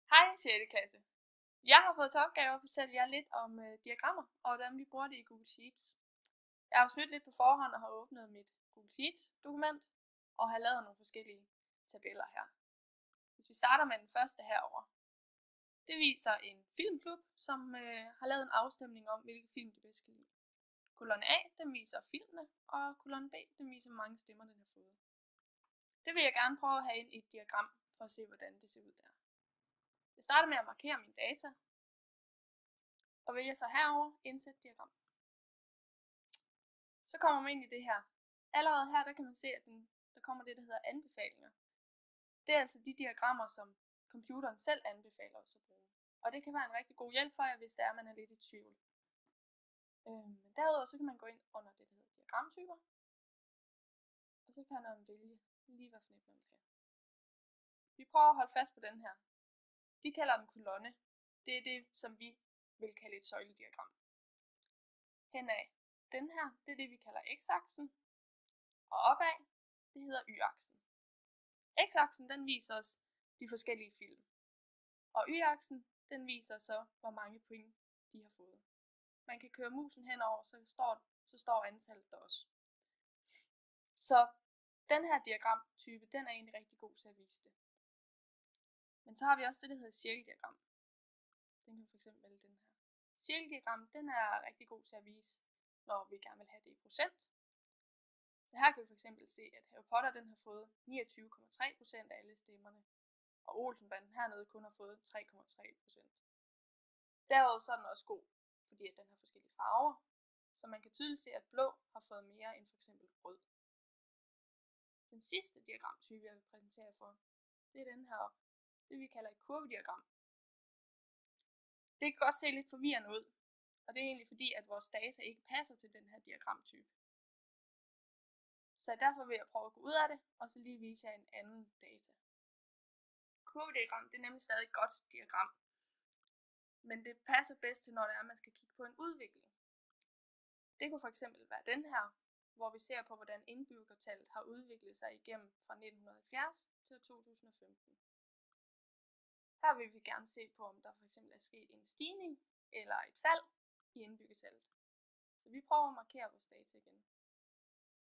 Hej 6. klasse. Jeg har fået til opgave at fortælle jer lidt om diagrammer og hvordan vi bruger det i Google Sheets. Jeg har jo snydt lidt på forhånd og har åbnet mit Google Sheets dokument og har lavet nogle forskellige tabeller her. Hvis vi starter med den første herover. Det viser en filmklub, som har lavet en afstemning om, hvilke film de bedst kan lide. Kolonne A, den viser filmene, og kolonne B, den viser, hvor mange stemmer den har fået. Det vil jeg gerne prøve at have ind i et diagram, for at se, hvordan det ser ud der. Jeg starter med at markere mine data, og vælger så herover indsæt diagram. Så kommer man ind i det her. Allerede her, der kan man se, at der kommer det, der hedder anbefalinger. Det er altså de diagrammer, som computeren selv anbefaler os at bruge. Og det kan være en rigtig god hjælp for jer, hvis det er, man er lidt i tvivl. Men derudover så kan man gå ind under det, der hedder diagramtyper. Og så kan man vælge lige hvad for et man vil have. Vi prøver at holde fast på den her. De kalder den kolonne. Det er det, som vi vil kalde et søjlediagram. Henad den her, det er det, vi kalder x-aksen. Og opad, det hedder y-aksen. X-aksen, den viser os de forskellige film. Og y-aksen, den viser så, hvor mange point de har fået. Man kan køre musen henover, så står antallet der også. Så den her diagramtype, den er egentlig rigtig god til at vise det. Men så har vi også det, der hedder cirkeldiagram. Den kan fx vælge den her. Cirkeldiagram, den er rigtig god til at vise, når vi gerne vil have det i procent. Så her kan vi fx se, at Harry Potter den har fået 29,3% af alle stemmerne, og Olsenbanden hernede kun har fået 3,3%. Derudover så er den også god, fordi at den har forskellige farver, så man kan tydeligt se, at blå har fået mere end f.eks. rød. Den sidste diagramtype, jeg vil præsentere for, det er den her, det vi kalder et kurvediagram. Det kan godt se lidt forvirrende ud, og det er egentlig fordi, at vores data ikke passer til den her diagramtype. Så derfor vil jeg prøve at gå ud af det, og så lige vise jer en anden data. Kurvediagram, det er nemlig stadig et godt diagram, men det passer bedst til, når det er, at man skal kigge på en udvikling. Det kunne fx være den her, hvor vi ser på, hvordan indbyggertallet har udviklet sig igennem fra 1970 til 2015. Her vil vi gerne se på, om der fx er sket en stigning eller et fald i indbyggertallet. Så vi prøver at markere vores data igen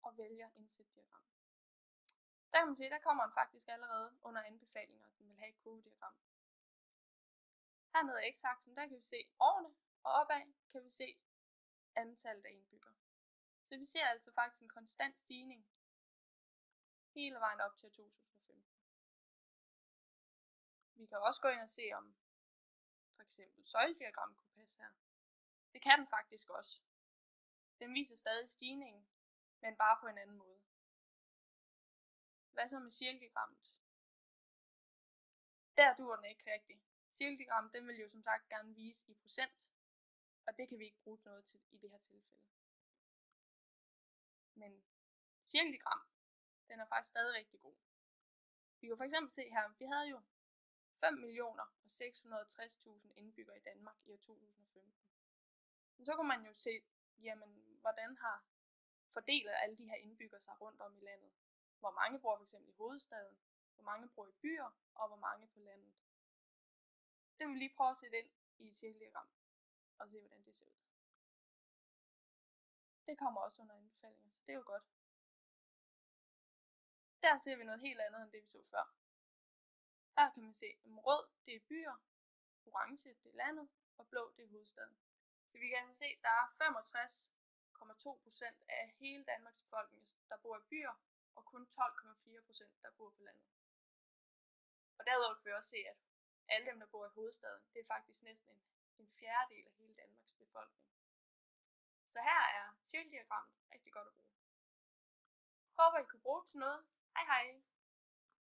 og vælger indsæt diagram. Der kan man se, der kommer den faktisk allerede under anbefalinger, at den vil have et kurvediagram. Hernede af x-aksen, der kan vi se årene, og opad kan vi se antallet af indbyggere. Så vi ser altså faktisk en konstant stigning hele vejen op til 2015. Vi kan også gå ind og se, om f.eks. søjlediagram kunne passe her. Det kan den faktisk også. Den viser stadig stigningen, men bare på en anden måde. Hvad så med cirkeldiagrammet? Der duer den ikke rigtigt. Cirkeldiagrammet, den vil jo som sagt gerne vise i procent, og det kan vi ikke bruge noget til i det her tilfælde. Men cirkeldiagram, den er faktisk stadig rigtig god. Vi kan fx se her, vi havde jo 5.660.000 indbyggere i Danmark i år 2015. Men så kan man jo se, jamen, hvordan har fordeler alle de her indbyggere sig rundt om i landet. Hvor mange bor fx i hovedstaden, hvor mange bor i byer, og hvor mange på landet. Det vil vi lige prøve at sætte ind i et cirkeldiagram, og se hvordan det ser ud. Det kommer også under anbefalinger, så det er jo godt. Der ser vi noget helt andet end det vi så før. Her kan man se, at rød det er byer, orange det er landet, og blå det er hovedstaden. Så vi kan altså se, at der er 65,2% af hele Danmarks befolkning, der bor i byer, og kun 12,4% der bor på landet. Og derudover kan vi også se, at alle dem, der bor i hovedstaden, det er faktisk næsten en fjerdedel af hele Danmarks befolkning. Så her er cirkeldiagrammet rigtig godt at bruge. Håber I kunne bruge det til noget. Hej hej!